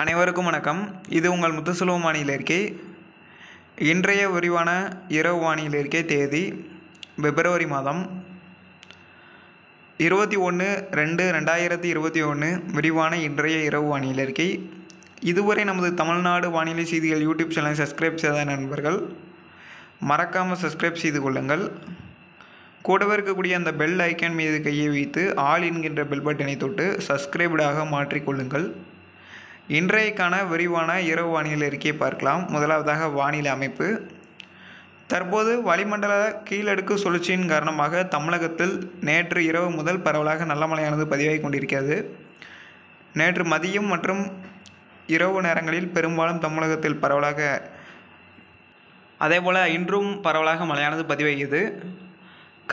அனைவருக்கும் வணக்கம். இது உங்கள் முத்துசுலபம் வானிலை அறிக்கை. இன்றைய விரிவான இரவு வானிலை அறிக்கை தேதி பிப்ரவரி மாதம் 21/2/2021 விரிவான இன்றைய இரவு வானிலை அறிக்கை. இதுவரை நமது தமிழ்நாடு வானிலை செய்திகள் யூடியூப் சேனலை சப்ஸ்கிரைப் செய்த நண்பர்கள் மறக்காமல் சப்ஸ்கிரைப் செய்து கொள்ளுங்கள். கூடவே இருக்கக்கூடிய அந்த பெல் ஐக்கான் மீது கையை வைத்து ஆல் என்கின்ற பெல் பட்டனை தொட்டு சப்ஸ்கிரைப்டாக மாற்றிக்கொள்ளுங்கள். இன்றைக்கான விரிவான இரவு வானிலை அறிக்கையை பார்க்கலாம். முதலாவதாக வானிலை அமைப்பு. தற்போது வளிமண்டல கீழடுக்கு சுழற்சியின் காரணமாக தமிழகத்தில் நேற்று இரவு முதல் பரவலாக நல்ல மழையானது பதிவாகி கொண்டிருக்கிறது. நேற்று மதியம் மற்றும் இரவு நேரங்களில் பெரும்பாலும் தமிழகத்தில் பரவலாக, அதேபோல் இன்றும் பரவலாக மழையானது பதிவாகியது.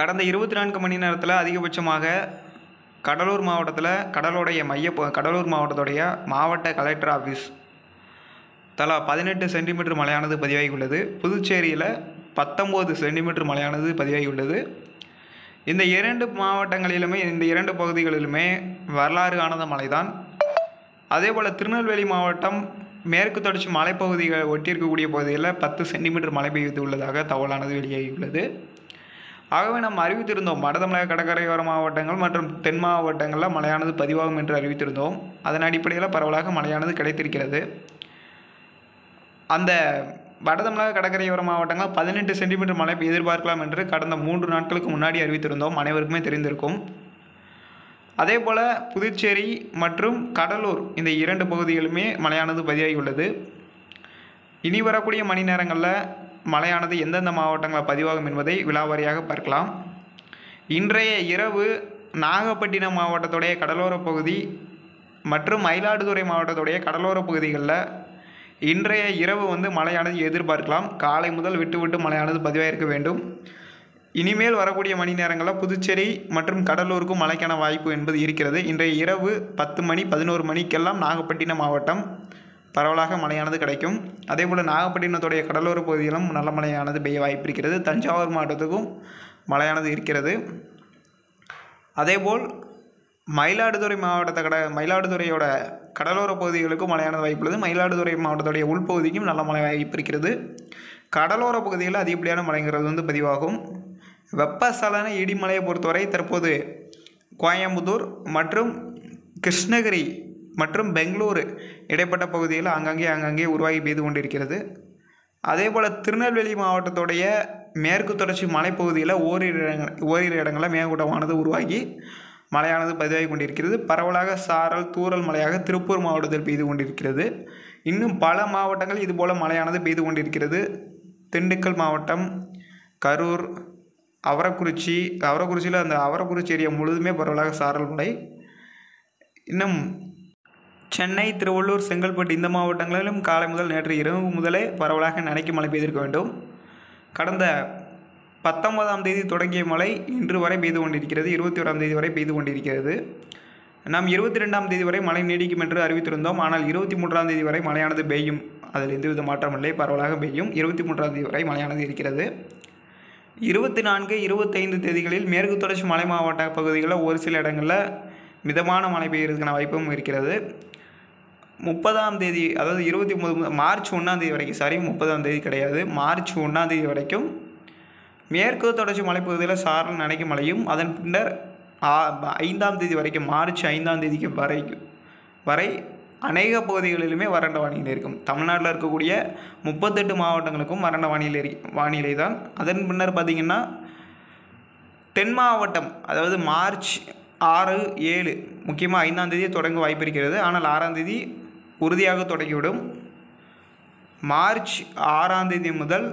கடந்த 24 மணி நேரத்தில் அதிகபட்சமாக கடலூர் மாவட்டத்தில் கடலூர் மாவட்டத்துடைய மாவட்ட கலெக்டர் ஆஃபீஸ் தலா 18 சென்டிமீட்டர் மழையானது பதிவாகியுள்ளது. புதுச்சேரியில் 19 சென்டிமீட்டர் மழையானது பதிவாகியுள்ளது. இந்த இரண்டு மாவட்டங்களிலுமே, இந்த இரண்டு பகுதிகளிலுமே வரலாறு காணாத மழைதான். அதேபோல் திருநெல்வேலி மாவட்டம் மேற்கு தொடர்ச்சி மலைப்பகுதிகள் ஒட்டியிருக்கக்கூடிய பகுதிகளில் 10 சென்டிமீட்டர் மழை பெய்து உள்ளதாக தகவலானது வெளியாகியுள்ளது. ஆகவே நாம் அறிவித்திருந்தோம், வட தமிழக கடற்கரையோர மாவட்டங்கள் மற்றும் தென் மாவட்டங்களில் மழையானது பதிவாகும் என்று அறிவித்திருந்தோம். அதன் அடிப்படையில் பரவலாக மழையானது கிடைத்திருக்கிறது. அந்த வட தமிழக கடற்கரையோர மாவட்டங்கள் 18 சென்டிமீட்டர் மழை எதிர்பார்க்கலாம் என்று கடந்த 3 நாட்களுக்கு முன்னாடி அறிவித்திருந்தோம். அனைவருக்குமே தெரிந்திருக்கும். அதேபோல் புதுச்சேரி மற்றும் கடலூர் இந்த இரண்டு பகுதிகளுமே மழையானது பதிவாகியுள்ளது. இனி வரக்கூடிய மணி நேரங்களில் மழையானது எந்தெந்த மாவட்டங்களில் பதிவாகும் என்பதை விலாவாரியாக பார்க்கலாம். இன்றைய இரவு நாகப்பட்டினம் மாவட்டத்துடைய கடலோர பகுதி மற்றும் மயிலாடுதுறை மாவட்டத்துடைய கடலோர பகுதிகளில் இன்றைய இரவு மழையானது எதிர்பார்க்கலாம். காலை முதல் விட்டு விட்டு மழையானது பதிவாயிருக்க வேண்டும். இனிமேல் வரக்கூடிய மணி நேரங்களில் புதுச்சேரி மற்றும் கடலூருக்கும் மழைக்கான வாய்ப்பு என்பது இருக்கிறது. இன்றைய இரவு 10 மணி 11 மணிக்கெல்லாம் நாகப்பட்டினம் மாவட்டம் பரவலாக மழையானது கிடைக்கும். அதேபோல் நாகப்பட்டினத்துடைய கடலோர பகுதியிலும் நல்ல மழையானது பெய்ய வாய்ப்பு இருக்கிறது. தஞ்சாவூர் மாவட்டத்துக்கும் மழையானது இருக்கிறது. அதேபோல் மயிலாடுதுறையோட கடலோர பகுதிகளுக்கும் மழையானது வாய்ப்புள்ளது. மயிலாடுதுறை மாவட்டத்துடைய உள்பகுதிக்கும் நல்ல மழை வாய்ப்பு இருக்கிறது. கடலோர பகுதிகளில் அதிகப்படியான மழைங்கிறது பதிவாகும். வெப்பசலன இடிமலையை பொறுத்தவரை தற்போது கோயம்புத்தூர் மற்றும் கிருஷ்ணகிரி மற்றும் பெங்களூரு இடைப்பட்ட பகுதியில் ஆங்காங்கே உருவாகி பெய்து கொண்டிருக்கிறது. அதேபோல் திருநெல்வேலி மாவட்டத்துடைய மேற்கு தொடர்ச்சி மலைப்பகுதியில் ஓரிரு இடங்களில் மேகூட்டமானது உருவாகி மழையானது பதிவாகி கொண்டிருக்கிறது. பரவலாக சாரல் தூறல் மழையாக திருப்பூர் மாவட்டத்தில் பெய்து கொண்டிருக்கிறது. இன்னும் பல மாவட்டங்கள் இதுபோல் மழையானது பெய்து கொண்டிருக்கிறது. திண்டுக்கல் மாவட்டம், கரூர், அவரக்குறிச்சியில் அந்த அவரக்குறிச்சி ஏரியா முழுதுமே பரவலாக சாரல் மழை. இன்னும் சென்னை, திருவள்ளூர், செங்கல்பட்டு இந்த மாவட்டங்களிலும் காலை முதல் நேற்று இரவு முதலே பரவலாக நனைக்கு மழை பெய்திருக்க வேண்டும். கடந்த 19ஆம் தேதி தொடங்கிய மழை இன்று வரை பெய்து கொண்டிருக்கிறது. 21ஆம் தேதி வரை பெய்து கொண்டிருக்கிறது. நாம் 22ஆம் தேதி வரை மழை நீடிக்கும் என்று அறிவித்திருந்தோம். ஆனால் 23ஆம் தேதி வரை மழையானது பெய்யும், அதில் எந்தவித மாற்றமில்லை, பரவலாக பெய்யும். 23ஆம் தேதி வரை மழையானது இருக்கிறது. 24, 25 தேதிகளில் மேற்கு தொடர்ச்சி மலை மாவட்ட பகுதிகளில் ஒரு சில இடங்களில் மிதமான மழை பெய்யறதுக்கான வாய்ப்பும் இருக்கிறது. 30ஆம் தேதி, அதாவது 29 மார்ச் 1ஆம் தேதி வரைக்கும், 30ஆம் தேதி கிடையாது, மார்ச் 1ஆம் தேதி வரைக்கும் மேற்கு தொடர்ச்சி மலைப்பகுதியில் சாரல் நனைக்கும் மழையும், அதன் பின்னர் 5ஆம் தேதி வரைக்கும், மார்ச் 5ஆம் தேதிக்கு வரை அநேக பகுதிகளிலுமே வறண்ட வானிலை இருக்கும். தமிழ்நாட்டில் இருக்கக்கூடிய 38 மாவட்டங்களுக்கும் வறண்ட வானிலை தான். அதன் பின்னர் பார்த்திங்கன்னா தென் மாவட்டம், அதாவது மார்ச் 6, 7 முக்கியமாக 5ஆம் தேதி தொடங்க வாய்ப்பு இருக்கிறது. ஆனால் 6ஆம் தேதி உறுதியாக தொடங்கிவிடும். மார்ச் 6ஆம் தேதி முதல்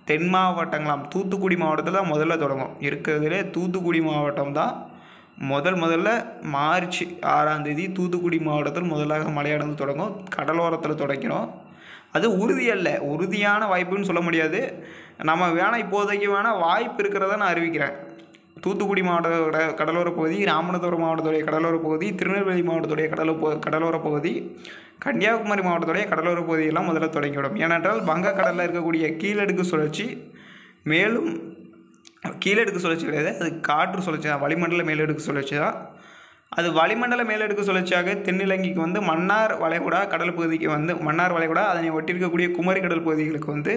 தென் மாவட்டங்களாம் தூத்துக்குடி மாவட்டத்தில் தான் முதல்ல தொடங்கும். இருக்கிறதுலே தூத்துக்குடி மாவட்டம் தான் முதல்ல மார்ச் 6ஆம் தேதி தூத்துக்குடி மாவட்டத்தில் முதலாக மழையானது தொடங்கும். கடலோரத்தில் தொடங்கிடும். அது உறுதியான வாய்ப்புன்னு சொல்ல முடியாது. நம்ம இப்போதைக்கு வாய்ப்பு இருக்கிறத நான் அறிவிக்கிறேன். தூத்துக்குடி மாவட்டத்தோட கடலோர பகுதி, ராமநாதபுரம் மாவட்டத்துடைய கடலோர பகுதி, திருநெல்வேலி மாவட்டத்துடைய கடலோர பகுதி, கன்னியாகுமரி மாவட்டத்துடைய கடலோர பகுதியெல்லாம் முதல்ல தொடங்கிவிடும். ஏனென்றால் வங்கக்கடலில் இருக்கக்கூடிய கீழடுக்கு சுழற்சி, மேலும் கீழடுக்கு சுழற்சி கிடையாது, அது காற்று சுழற்சி தான், வளிமண்டல மேலடுக்கு சுழற்சி தான். அது வளிமண்டல மேலடுக்கு சுழற்சியாக தென்னிலங்கைக்கு வந்து மன்னார் வளைகுடா கடல் பகுதிக்கு வந்து மன்னார் வளைகுடா அதனை ஒட்டியிருக்கக்கூடிய குமரி கடல் பகுதிகளுக்கு வந்து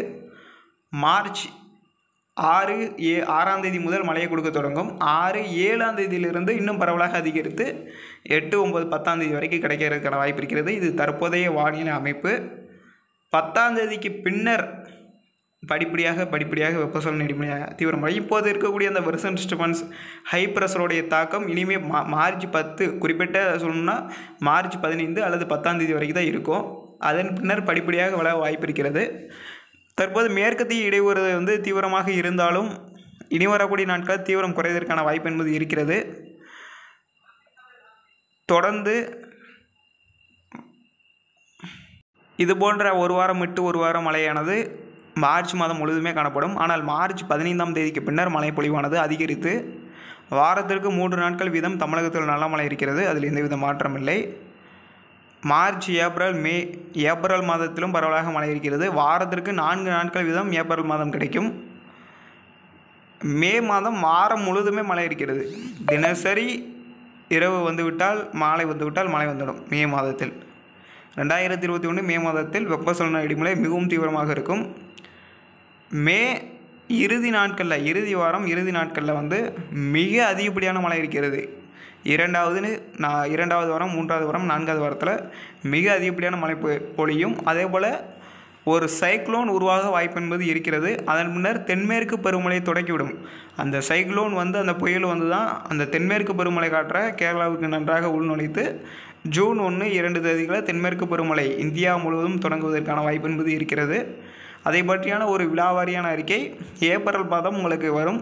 மார்ச் 6ஆம் தேதி முதல் மழையை கொடுக்க தொடங்கும். 7ஆம் தேதியிலிருந்து இன்னும் பரவலாக அதிகரித்து 8, 9, 10ஆம் தேதி வரைக்கும் கிடைக்கிறதுக்கான வாய்ப்பு இருக்கிறது. இது தற்போதைய வானிலை அமைப்பு. 10ஆம் தேதிக்கு பின்னர் படிப்படியாக வெப்பசலன இடிமழை தீவிரமடை. இப்போது இருக்கக்கூடிய அந்த வெர்சன் டிஸ்டர்பன்ஸ் ஹை ப்ரெஷருடைய தாக்கம் இனிமேல் மார்ச் 10 குறிப்பிட்ட சொல்லணும்னா மார்ச் 15 அல்லது 10ஆம் தேதி வரைக்கும் தான் இருக்கும். அதன் பின்னர் படிப்படியாக வளர வாய்ப்பு இருக்கிறது. தற்போது மேற்கத்திய இடையூறு வந்து தீவிரமாக இருந்தாலும் இனி வரக்கூடிய நாட்கள் தீவிரம் குறைவதற்கான வாய்ப்பு என்பது இருக்கிறது. தொடர்ந்து இது போன்ற ஒரு வாரம் விட்டு ஒரு வாரம் மழையானது மார்ச் மாதம் முழுவதுமே காணப்படும். ஆனால் மார்ச் 15ஆம் தேதிக்கு பின்னர் மழை பொழிவானது அதிகரித்து வாரத்திற்கு 3 நாட்கள் வீதம் தமிழகத்தில் நல்ல மழை இருக்கிறது. அதில் எந்தவித மாற்றம் இல்லை. மார்ச், ஏப்ரல், மே ஏப்ரல் மாதத்திலும் பரவலாக மழை இருக்கிறது. வாரத்திற்கு 4 நாட்கள் வீதம் ஏப்ரல் மாதம் கிடைக்கும். மே மாதம் வாரம் முழுவதுமே மழை இருக்கிறது. தினசரி இரவு வந்துவிட்டால் மழை வந்துவிடும். மே மாதத்தில் 2021 மே மாதத்தில் வெப்பசலன இடிமழை மிகவும் தீவிரமாக இருக்கும். மே இறுதி நாட்களில் வந்து மிக அதிகப்படியான மழை இருக்கிறது. இரண்டாவது வாரம், 3வது வாரம், 4வது வாரத்தில் மிக அதிகப்படியான மழை பொழியும். அதே போல் ஒரு சைக்ளோன் உருவாக வாய்ப்பு என்பது இருக்கிறது. அதன் முன்னர் தென்மேற்கு பருவமழை தொடக்கிவிடும். அந்த சைக்ளோன் வந்து அந்த புயல் வந்து தான் அந்த தென்மேற்கு பருவமழை காற்றை கேரளாவுக்கு நன்றாக உள்நுழைத்து ஜூன் 1, 2 தேதிகளில் தென்மேற்கு பருவமழை இந்தியா முழுவதும் தொடங்குவதற்கான வாய்ப்பு என்பது இருக்கிறது. அதை பற்றியான ஒரு விலாவாரியான அறிக்கை ஏப்ரல் மாதம் உங்களுக்கு வரும்.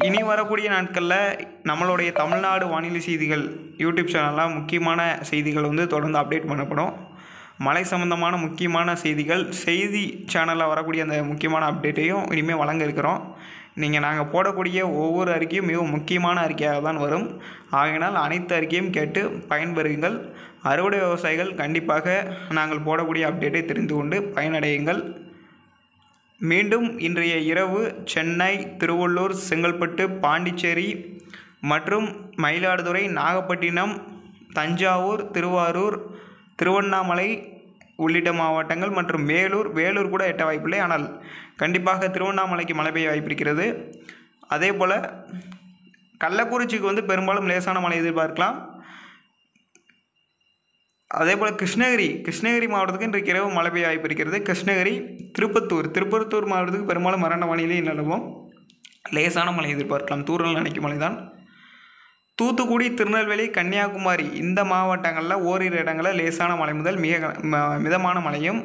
இனி வரக்கூடிய நாட்களில் நம்மளுடைய தமிழ்நாடு வானிலை செய்திகள் யூடியூப் சேனலில் முக்கியமான செய்திகள் வந்து தொடர்ந்து அப்டேட் பண்ணப்படும். மழை சம்பந்தமான முக்கியமான செய்திகள் செய்தி சேனலில் வரக்கூடிய அந்த முக்கியமான அப்டேட்டையும் இனிமேல் வழங்க இருக்கிறோம். நாங்கள் போடக்கூடிய ஒவ்வொரு அறிக்கையும் மிகவும் முக்கியமான அறிக்கையாக தான் வரும். ஆகையினால் அனைத்து அறிக்கையும் கேட்டு பயன்பெறுங்கள். அறுவடை விவசாயிகள் கண்டிப்பாக நாங்கள் போடக்கூடிய அப்டேட்டை தெரிந்து கொண்டு பயனடையுங்கள். மீண்டும் இன்றைய இரவு சென்னை, திருவள்ளூர், செங்கல்பட்டு, பாண்டிச்சேரி மற்றும் மயிலாடுதுறை, நாகப்பட்டினம், தஞ்சாவூர், திருவாரூர், திருவண்ணாமலை உள்ளிட்ட மாவட்டங்கள் மற்றும் வேலூர் கூட எட்ட வாய்ப்பில்லை. ஆனால் கண்டிப்பாக திருவண்ணாமலைக்கு மழை பெய்ய வாய்ப்பு இருக்கிறது. அதே போல் கள்ளக்குறிச்சிக்கு வந்து பெரும்பாலும் லேசான மழை எதிர்பார்க்கலாம். அதே போல் கிருஷ்ணகிரி மாவட்டத்துக்கு இன்றைக்கு இரவு மழை பெய்ய வாய்ப்பு இருக்கிறது. கிருஷ்ணகிரி, திருப்பத்தூர் மாவட்டத்துக்கு பெரும்பாலும் மரண வானிலை நிலவும். லேசான மழை எதிர்பார்க்கலாம். தூறல் நனைக்கும் மழை தான். தூத்துக்குடி, திருநெல்வேலி, கன்னியாகுமரி இந்த மாவட்டங்களில் ஓரிரு இடங்களில் லேசான மழை முதல் மிக மிதமான மழையும்,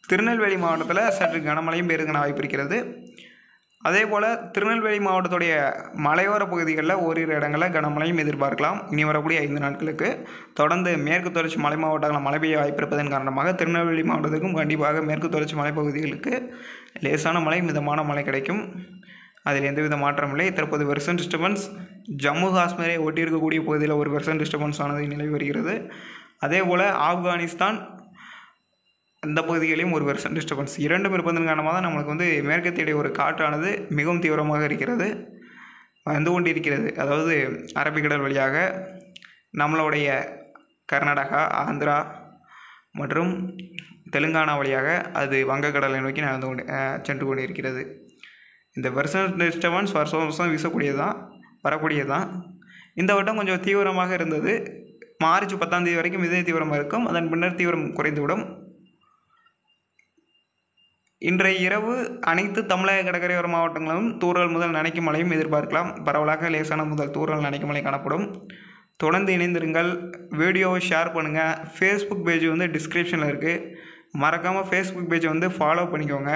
திருநெல்வேலி மாவட்டத்தில் சற்று கனமழையும் பெய்யறதுக்கான வாய்ப்பு இருக்கிறது. அதே போல் திருநெல்வேலி மாவட்டத்துடைய மலையோர பகுதிகளில் ஓரிரு இடங்களில் கனமழையும் எதிர்பார்க்கலாம். இனி வரக்கூடிய 5 நாட்களுக்கு தொடர்ந்து மேற்கு தொடர்ச்சி மலை மாவட்டங்களில் மழை பெய்ய வாய்ப்பு இருப்பதன் காரணமாக திருநெல்வேலி மாவட்டத்துக்கும் கண்டிப்பாக மேற்கு தொடர்ச்சி மலைப்பகுதிகளுக்கு லேசான மழை, மிதமான மழை கிடைக்கும். அதில் எந்தவித மாற்றம் இல்லை. தற்போது வெர்சன் டிஸ்டர்பன்ஸ் ஜம்மு காஷ்மீரை ஒட்டியிருக்கக்கூடிய பகுதியில் ஒரு வெர்சன் டிஸ்டர்பன்ஸ் ஆனது நிலவி வருகிறது. அதே போல் ஆப்கானிஸ்தான் அந்த பகுதிகளையும் ஒரு வெர்சன் டிஸ்டர்பன்ஸ் இரண்டும் இருப்பதன் காரணமாக தான் நம்மளுக்கு வந்து மேற்கத்திய ஒரு காற்றானது மிகவும் தீவிரமாக இருக்கிறது, வந்து கொண்டிருக்கிறது. அதாவது அரபிக்கடல் வழியாக நம்மளுடைய கர்நாடகா, ஆந்திரா மற்றும் தெலுங்கானா வழியாக அது வங்கக்கடலை நோக்கி சென்று கொண்டிருக்கிறது. இந்த வெர்சன் டிஸ்டர்பன்ஸ் வருஷம் வரக்கூடியது தான். இந்த வட்டம் கொஞ்சம் தீவிரமாக இருந்தது. மார்ச் 10ஆம் தேதி வரைக்கும் இதே தீவிரமாக இருக்கும். அதன் பின்னர் தீவிரம் குறைந்துவிடும். இன்றைய இரவு அனைத்து தமிழக கடற்கரையோர மாவட்டங்களிலும் தூறல் முதல் நனைக்கும் மழையும் எதிர்பார்க்கலாம். பரவலாக லேசான முதல் தூறல் நனைக்கும் மழை காணப்படும். தொடர்ந்து இணைந்திருங்கள். வீடியோவை ஷேர் பண்ணுங்கள். ஃபேஸ்புக் பேஜ் வந்து டிஸ்கிரிப்ஷனில் இருக்குது. மறக்காமல் ஃபேஸ்புக் பேஜை வந்து ஃபாலோ பண்ணிக்கோங்க.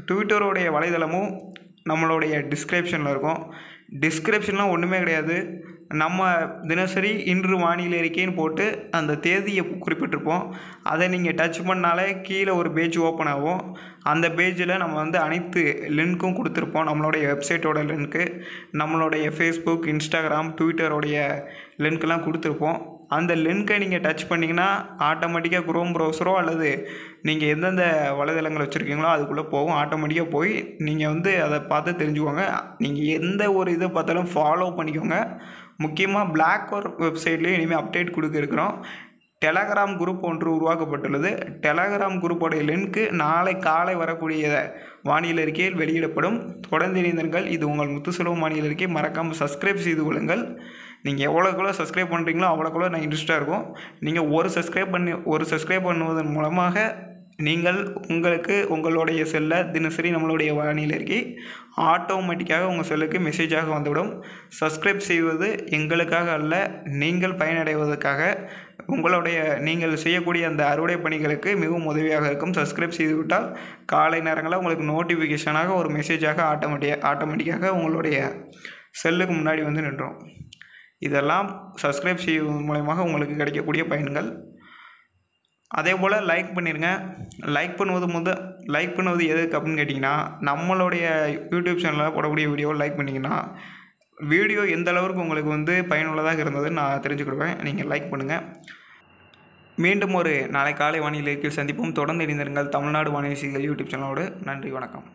ட்விட்டருடைய வலைதளமும் நம்மளுடைய டிஸ்கிரிப்ஷனில் இருக்கும். டிஸ்கிரிப்ஷன்லாம் ஒன்றுமே கிடையாது. நம்ம தினசரி இன்று வானிலை அறிக்கைன்னு போட்டு அந்த தேதியை குறிப்பிட்டிருப்போம். அதை நீங்கள் டச் பண்ணாலே கீழே ஒரு பேஜ் ஓப்பன் ஆகும். அந்த பேஜில் நம்ம வந்து அனைத்து லிங்க்கும் கொடுத்துருப்போம். நம்மளுடைய வெப்சைட்டோட லிங்க்கு, நம்மளுடைய ஃபேஸ்புக், இன்ஸ்டாகிராம், ட்விட்டருடைய லிங்க்கெலாம் கொடுத்துருப்போம். அந்த லிங்க்கை நீங்கள் டச் பண்ணிங்கன்னா ஆட்டோமேட்டிக்காக குரோம் ப்ரௌசரோ அல்லது நீங்கள் எந்தெந்த வலைதளங்கள் வச்சுருக்கீங்களோ அதுக்குள்ளே போகும். ஆட்டோமேட்டிக்காக போய் நீங்கள் வந்து அதை பார்த்து தெரிஞ்சுக்கோங்க. நீங்கள் எந்த ஒரு இதை பார்த்தாலும் ஃபாலோ பண்ணிக்கோங்க. முக்கியமாக பிளாக் ஒர்க் வெப்சைட்லேயும் இனிமேல் அப்டேட் கொடுக்க இருக்கிறோம். டெலகிராம் குரூப் ஒன்று உருவாக்கப்பட்டுள்ளது. டெலகிராம் குரூப்போடைய லிங்க்கு நாளை காலை வரக்கூடிய வானிலை அறிக்கையில் வெளியிடப்படும். தொடர்ந்து இணைந்திருங்கள். இது உங்கள் முத்துசெல்வம் வானிலை அறிக்கை. மறக்காமல் சப்ஸ்கிரைப் செய்து கொள்ளுங்கள். நீங்கள் எவ்வளோக்குள்ள சப்ஸ்கிரைப் பண்ணுறீங்களோ அவ்வளோக்குள்ள நான் இன்ட்ரெஸ்ட்டாக இருக்கும். நீங்கள் ஒரு சப்ஸ்கிரைப் பண்ணுவதன் மூலமாக நீங்கள் உங்களுக்கு உங்களுடைய செல்லை தினசரி நம்மளுடைய வானிலை அறிக்கை ஆட்டோமேட்டிக்காக உங்கள் செல்லுக்கு மெசேஜாக வந்துவிடும். சப்ஸ்கிரைப் செய்வது எங்களுக்காக அல்ல, நீங்கள் பயனடைவதற்காக. நீங்கள் செய்யக்கூடிய அந்த அறுவடை பணிகளுக்கு மிகவும் உதவியாக இருக்கும். சப்ஸ்கிரைப் செய்துவிட்டால் காலை நேரங்களில் உங்களுக்கு நோட்டிஃபிகேஷனாக ஒரு மெசேஜாக ஆட்டோமேட்டிக்காக உங்களுடைய செல்லுக்கு முன்னாடி வந்து நின்றோம். இதெல்லாம் சப்ஸ்கிரைப் செய்வதன் மூலமாக உங்களுக்கு கிடைக்கக்கூடிய பயன்கள். அதே போல் லைக் பண்ணிடுங்க. லைக் பண்ணுவது எதுக்கு அப்படின்னு கேட்டிங்கன்னா, நம்மளுடைய யூடியூப் சேனலில் போடக்கூடிய வீடியோவை லைக் பண்ணிங்கன்னா வீடியோ எந்த அளவுக்கு உங்களுக்கு வந்து பயனுள்ளதாக இருந்ததுன்னு நான் தெரிஞ்சுக்கிடுவேன். நீங்கள் லைக் பண்ணுங்கள். மீண்டும் ஒரு நாளை காலை வானிலை அறிக்கையில் சந்திப்போம். தொடர்ந்து இணைந்திருங்கள் தமிழ்நாடு வானிலை செய்திகள் யூடியூப் சேனலோடு. நன்றி, வணக்கம்.